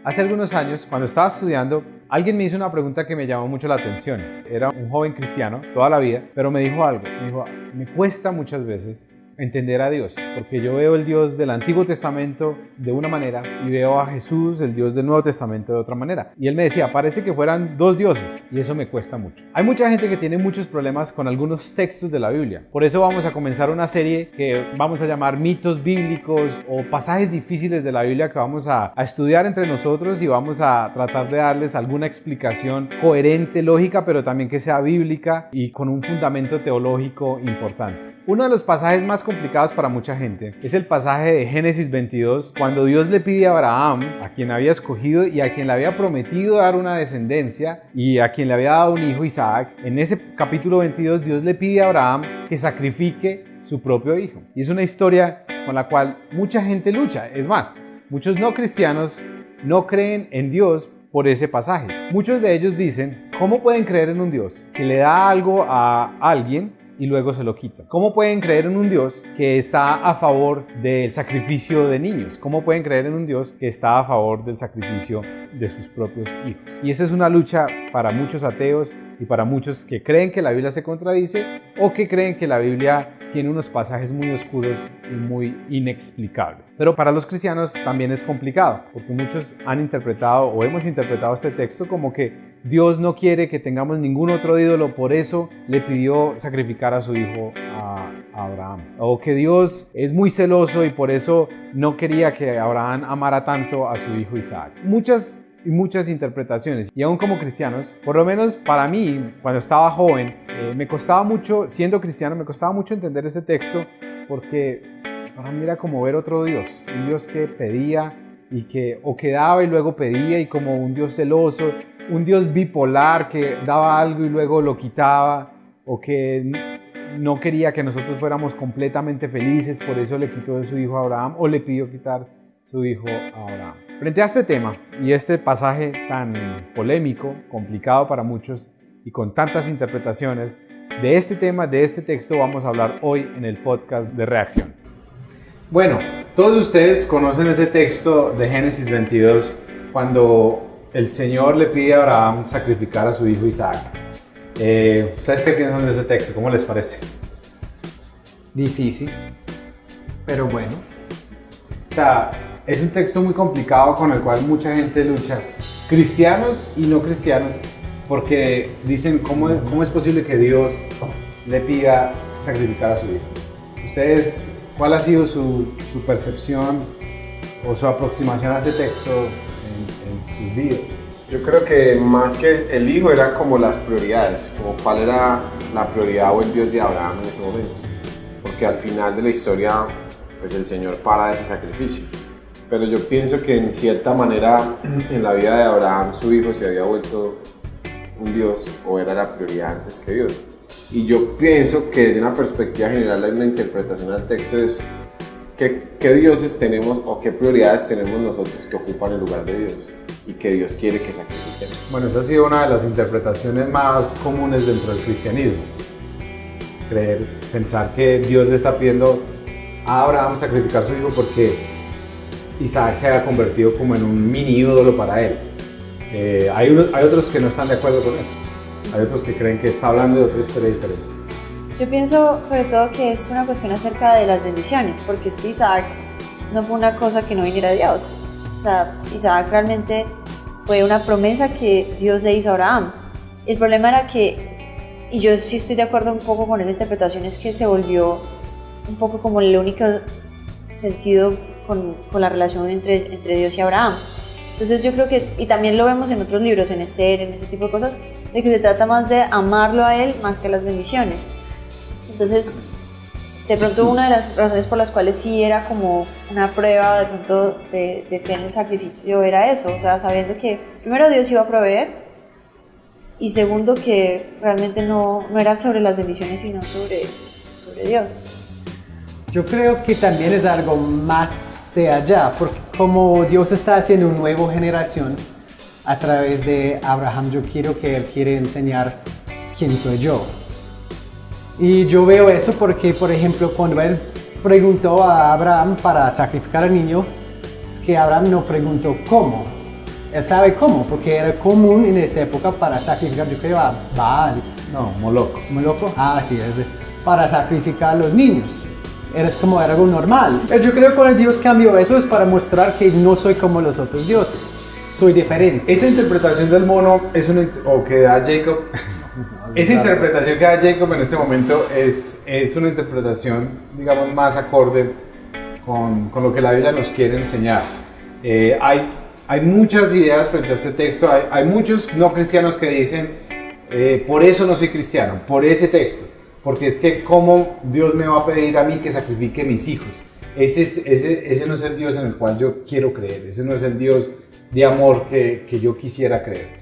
Hace algunos años, cuando estaba estudiando, alguien me hizo una pregunta que me llamó mucho la atención. Era un joven cristiano toda la vida, pero me dijo algo. Me dijo, me cuesta muchas veces entender a Dios, porque yo veo el Dios del Antiguo Testamento de una manera y veo a Jesús, el Dios del Nuevo Testamento, de otra manera. Y él me decía, parece que fueran dos dioses, y eso me cuesta mucho. Hay mucha gente que tiene muchos problemas con algunos textos de la Biblia. Por eso vamos a comenzar una serie que vamos a llamar mitos bíblicos o pasajes difíciles de la Biblia que vamos a estudiar entre nosotros y vamos a tratar de darles alguna explicación coherente, lógica, pero también que sea bíblica y con un fundamento teológico importante. Uno de los pasajes más complicados para mucha gente es el pasaje de Génesis 22, cuando Dios le pide a Abraham, a quien había escogido y a quien le había prometido dar una descendencia y a quien le había dado un hijo, Isaac. En ese capítulo 22 Dios le pide a Abraham que sacrifique su propio hijo. Y es una historia con la cual mucha gente lucha. Es más, muchos no cristianos no creen en Dios por ese pasaje. Muchos de ellos dicen, ¿cómo pueden creer en un Dios que le da algo a alguien y luego se lo quita? ¿Cómo pueden creer en un Dios que está a favor del sacrificio de niños? ¿Cómo pueden creer en un Dios que está a favor del sacrificio de sus propios hijos? Y esa es una lucha para muchos ateos y para muchos que creen que la Biblia se contradice o que creen que la Biblia tiene unos pasajes muy oscuros y muy inexplicables. Pero para los cristianos también es complicado, porque muchos han interpretado o hemos interpretado este texto como que Dios no quiere que tengamos ningún otro ídolo, por eso le pidió sacrificar a su hijo a Abraham. O que Dios es muy celoso y por eso no quería que Abraham amara tanto a su hijo Isaac. Muchas interpretaciones. Y aún como cristianos, por lo menos para mí, cuando estaba joven, me costaba mucho, siendo cristiano, me costaba mucho entender ese texto porque para mí era como ver otro Dios. Un Dios que pedía y que o que daba y luego pedía, y como un Dios celoso, un Dios bipolar que daba algo y luego lo quitaba, o que no quería que nosotros fuéramos completamente felices, por eso le quitó de su hijo a Abraham, o le pidió quitar su hijo a Abraham. Frente a este tema y este pasaje tan polémico, complicado para muchos y con tantas interpretaciones, de este tema, de este texto vamos a hablar hoy en el podcast de Reacción. Bueno, todos ustedes conocen ese texto de Génesis 22 cuando el Señor le pide a Abraham sacrificar a su hijo Isaac. ¿Ustedes qué piensan de ese texto? ¿Cómo les parece? Difícil, pero bueno. O sea, es un texto muy complicado con el cual mucha gente lucha, cristianos y no cristianos, porque dicen, ¿cómo es posible que Dios le pida sacrificar a su hijo? ¿Ustedes, cuál ha sido su percepción o su aproximación a ese texto en sus vidas? Yo creo que más que el hijo era como las prioridades, como cuál era la prioridad o el Dios de Abraham en ese momento. Porque al final de la historia, pues el Señor para ese sacrificio. Pero yo pienso que en cierta manera en la vida de Abraham su hijo se había vuelto un Dios o era la prioridad antes que Dios. Y yo pienso que desde una perspectiva general hay una interpretación al texto es qué dioses tenemos o qué prioridades tenemos nosotros que ocupan el lugar de Dios y que Dios quiere que sacrifiquemos. Bueno, esa ha sido una de las interpretaciones más comunes dentro del cristianismo. Pensar que Dios le está pidiendo a Abraham sacrificar a su hijo porque Isaac se ha convertido como en un mini ídolo para él. Hay otros que no están de acuerdo con eso. Hay otros que creen que está hablando de otra historia diferente. Yo pienso sobre todo que es una cuestión acerca de las bendiciones, porque es que Isaac no fue una cosa que no viniera de Dios. O sea, Isaac realmente fue una promesa que Dios le hizo a Abraham. El problema era que, y yo sí estoy de acuerdo un poco con esa interpretación, es que se volvió un poco como el único sentido con la relación entre Dios y Abraham. Entonces yo creo que, y también lo vemos en otros libros, en Esther, en ese tipo de cosas, de que se trata más de amarlo a él más que a las bendiciones. Entonces, de pronto una de las razones por las cuales sí era como una prueba de pronto de fe en el sacrificio era eso, o sea, sabiendo que primero Dios iba a proveer y segundo que realmente no era sobre las bendiciones sino sobre Dios. Yo creo que también es algo más de allá, porque como Dios está haciendo una nueva generación a través de Abraham, yo quiero que Él quiere enseñar quién soy yo. Y yo veo eso porque, por ejemplo, cuando Él preguntó a Abraham para sacrificar al niño, es que Abraham no preguntó cómo, Él sabe cómo, porque era común en esta época para sacrificar, yo creo, a Baal. No, Moloch. ¿Moloco? Ah, sí, para sacrificar a los niños. Era como algo normal. Pero yo creo que cuando Dios cambió eso es para mostrar que no soy como los otros dioses. Soy diferente. Esa interpretación del mono es o que da Jacob. Esa interpretación que da Jacob en este momento es una interpretación, digamos, más acorde con lo que la Biblia nos quiere enseñar. Hay muchas ideas frente a este texto. Hay muchos no cristianos que dicen, por eso no soy cristiano, por ese texto. Porque es que cómo Dios me va a pedir a mí que sacrifique mis hijos. Ese no es el Dios en el cual yo quiero creer. Ese no es el Dios de amor que yo quisiera creer.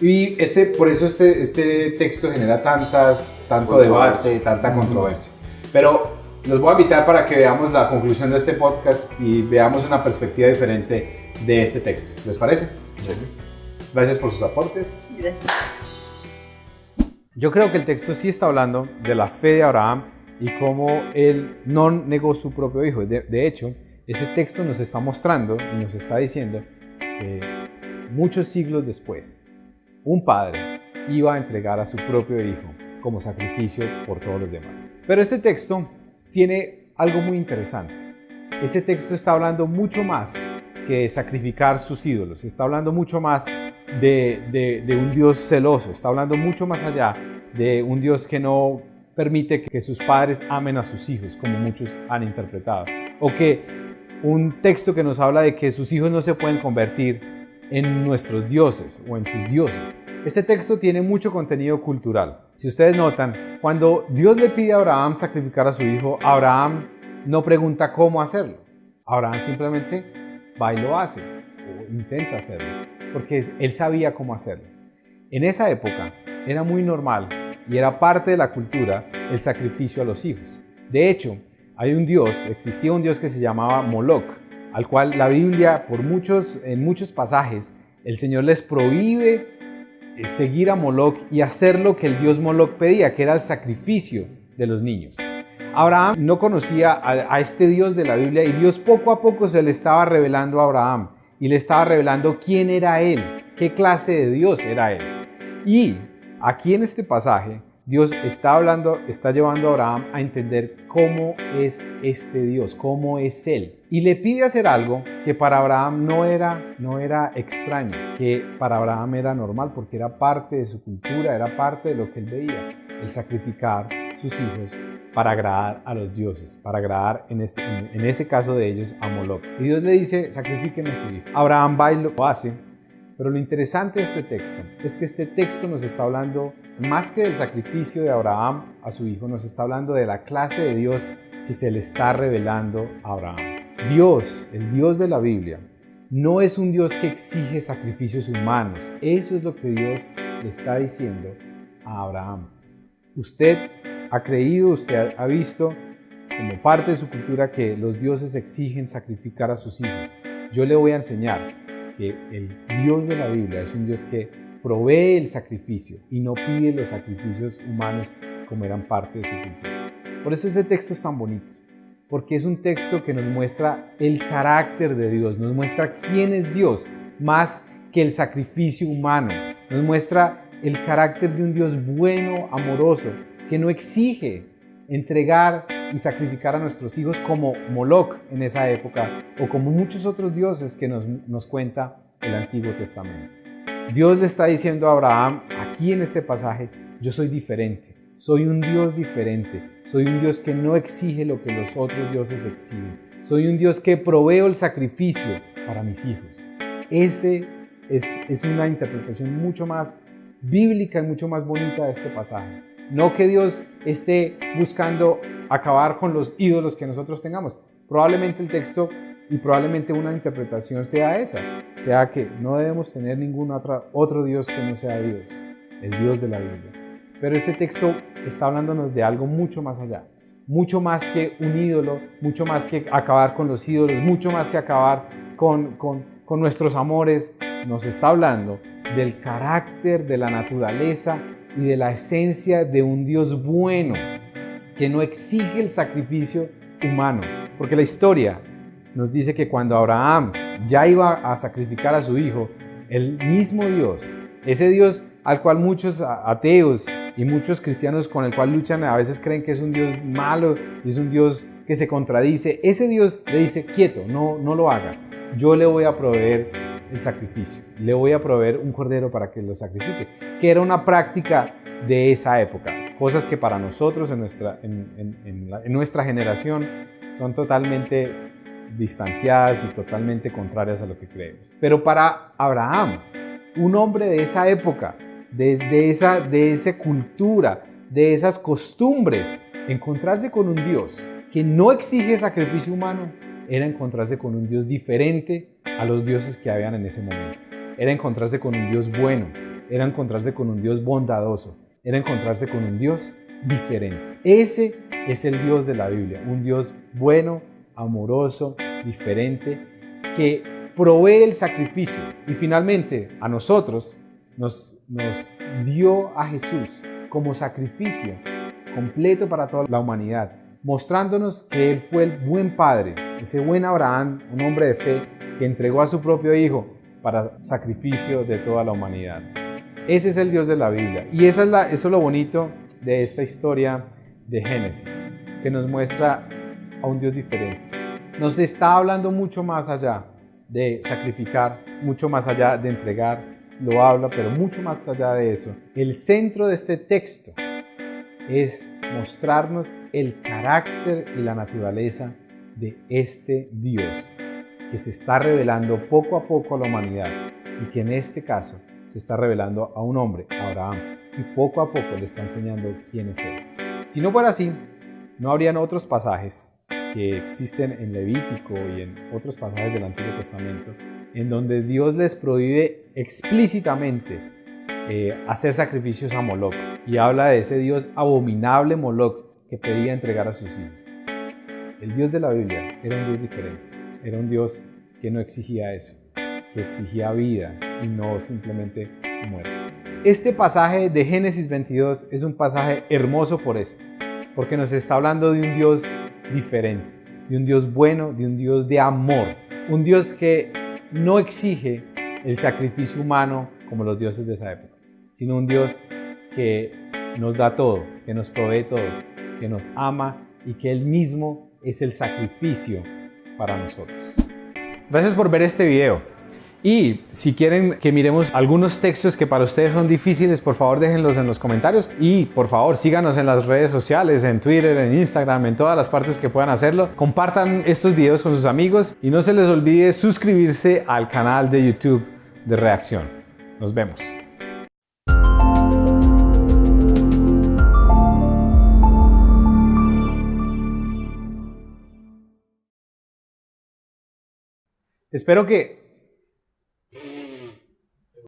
Y por eso este texto genera tanto debate, tanta controversia. Pero los voy a invitar para que veamos la conclusión de este podcast y veamos una perspectiva diferente de este texto. ¿Les parece? Sí. Gracias por sus aportes. Gracias. Yo creo que el texto sí está hablando de la fe de Abraham y cómo él no negó su propio hijo. De hecho, ese texto nos está mostrando y nos está diciendo que muchos siglos después, un padre iba a entregar a su propio hijo como sacrificio por todos los demás. Pero este texto tiene algo muy interesante. Este texto está hablando mucho más que sacrificar sus ídolos. Está hablando mucho más de un Dios celoso. Está hablando mucho más allá de un Dios que no permite que sus padres amen a sus hijos, como muchos han interpretado. O que un texto que nos habla de que sus hijos no se pueden convertir en nuestros dioses o en sus dioses. Este texto tiene mucho contenido cultural. Si ustedes notan, cuando Dios le pide a Abraham sacrificar a su hijo, Abraham no pregunta cómo hacerlo. Abraham simplemente va y lo hace, o intenta hacerlo, porque él sabía cómo hacerlo. En esa época era muy normal y era parte de la cultura el sacrificio a los hijos. De hecho, existía un dios que se llamaba Moloch, al cual la Biblia, en muchos pasajes, el Señor les prohíbe seguir a Moloch y hacer lo que el dios Moloch pedía, que era el sacrificio de los niños. Abraham no conocía a este Dios de la Biblia y Dios poco a poco se le estaba revelando a Abraham y le estaba revelando quién era él, qué clase de Dios era él. Y aquí en este pasaje, Dios está llevando a Abraham a entender cómo es este Dios, cómo es Él. Y le pide hacer algo que para Abraham no era extraño, que para Abraham era normal porque era parte de su cultura, era parte de lo que él veía, el sacrificar sus hijos para agradar a los dioses, para agradar en ese caso de ellos a Moloch. Y Dios le dice, sacrifíqueme a su hijo. Abraham va y lo hace. Pero lo interesante de este texto es que este texto nos está hablando, más que del sacrificio de Abraham a su hijo, nos está hablando de la clase de Dios que se le está revelando a Abraham. Dios, el Dios de la Biblia, no es un Dios que exige sacrificios humanos. Eso es lo que Dios le está diciendo a Abraham. Usted ha creído, usted ha visto como parte de su cultura que los dioses exigen sacrificar a sus hijos. Yo le voy a enseñar que el Dios de la Biblia es un Dios que provee el sacrificio y no pide los sacrificios humanos como eran parte de su cultura. Por eso ese texto es tan bonito, porque es un texto que nos muestra el carácter de Dios, nos muestra quién es Dios, más que el sacrificio humano. Nos muestra el carácter de un Dios bueno, amoroso, que no exige entregar y sacrificar a nuestros hijos como Moloch en esa época o como muchos otros dioses que nos cuenta el Antiguo Testamento. Dios le está diciendo a Abraham aquí en este pasaje, yo soy diferente, soy un Dios diferente, soy un Dios que no exige lo que los otros dioses exigen, soy un Dios que proveo el sacrificio para mis hijos. Ese es una interpretación mucho más bíblica y mucho más bonita de este pasaje. No que Dios esté buscando acabar con los ídolos que nosotros tengamos. Probablemente el texto y probablemente una interpretación sea esa, sea que no debemos tener ningún otro Dios que no sea Dios, el Dios de la Biblia. Pero este texto está hablándonos de algo mucho más allá, mucho más que un ídolo, mucho más que acabar con los ídolos, mucho más que acabar con nuestros amores. Nos está hablando del carácter, de la naturaleza y de la esencia de un Dios bueno que no exige el sacrificio humano, porque la historia nos dice que cuando Abraham ya iba a sacrificar a su hijo, el mismo Dios, ese Dios al cual muchos ateos y muchos cristianos con el cual luchan a veces creen que es un Dios malo y es un Dios que se contradice, ese Dios le dice, quieto, no lo haga, yo le voy a proveer el sacrificio, le voy a proveer un cordero para que lo sacrifique, que era una práctica de esa época, cosas que para nosotros en nuestra generación son totalmente distanciadas y totalmente contrarias a lo que creemos. Pero para Abraham, un hombre de esa época, de esa cultura, de esas costumbres, encontrarse con un Dios que no exige sacrificio humano, era encontrarse con un Dios diferente a los dioses que habían en ese momento. Era encontrarse con un Dios bueno, era encontrarse con un Dios bondadoso, era encontrarse con un Dios diferente. Ese es el Dios de la Biblia, un Dios bueno, amoroso, diferente, que provee el sacrificio y finalmente a nosotros nos dio a Jesús como sacrificio completo para toda la humanidad, mostrándonos que Él fue el buen padre, ese buen Abraham, un hombre de fe que entregó a su propio hijo para sacrificio de toda la humanidad. Ese es el Dios de la Biblia y eso es lo bonito de esta historia de Génesis, que nos muestra a un Dios diferente. Nos está hablando mucho más allá de sacrificar, mucho más allá de entregar, lo habla, pero mucho más allá de eso. El centro de este texto es mostrarnos el carácter y la naturaleza de este Dios que se está revelando poco a poco a la humanidad y que en este caso se está revelando a un hombre, a Abraham, y poco a poco le está enseñando quién es Él. Si no fuera así, no habrían otros pasajes que existen en Levítico y en otros pasajes del Antiguo Testamento en donde Dios les prohíbe explícitamente hacer sacrificios a Moloc y habla de ese Dios abominable Moloc que pedía entregar a sus hijos. El Dios de la Biblia era un Dios diferente, era un Dios que no exigía eso, que exigía vida y no simplemente muerte. Este pasaje de Génesis 22 es un pasaje hermoso por esto, porque nos está hablando de un Dios diferente, de un Dios bueno, de un Dios de amor, un Dios que no exige el sacrificio humano como los dioses de esa época, sino un Dios que nos da todo, que nos provee todo, que nos ama y que Él mismo es el sacrificio para nosotros. Gracias por ver este video. Y si quieren que miremos algunos textos que para ustedes son difíciles, por favor déjenlos en los comentarios y por favor síganos en las redes sociales, en Twitter, en Instagram, en todas las partes que puedan hacerlo. Compartan estos videos con sus amigos y no se les olvide suscribirse al canal de YouTube de Reacción. Nos vemos. Espero que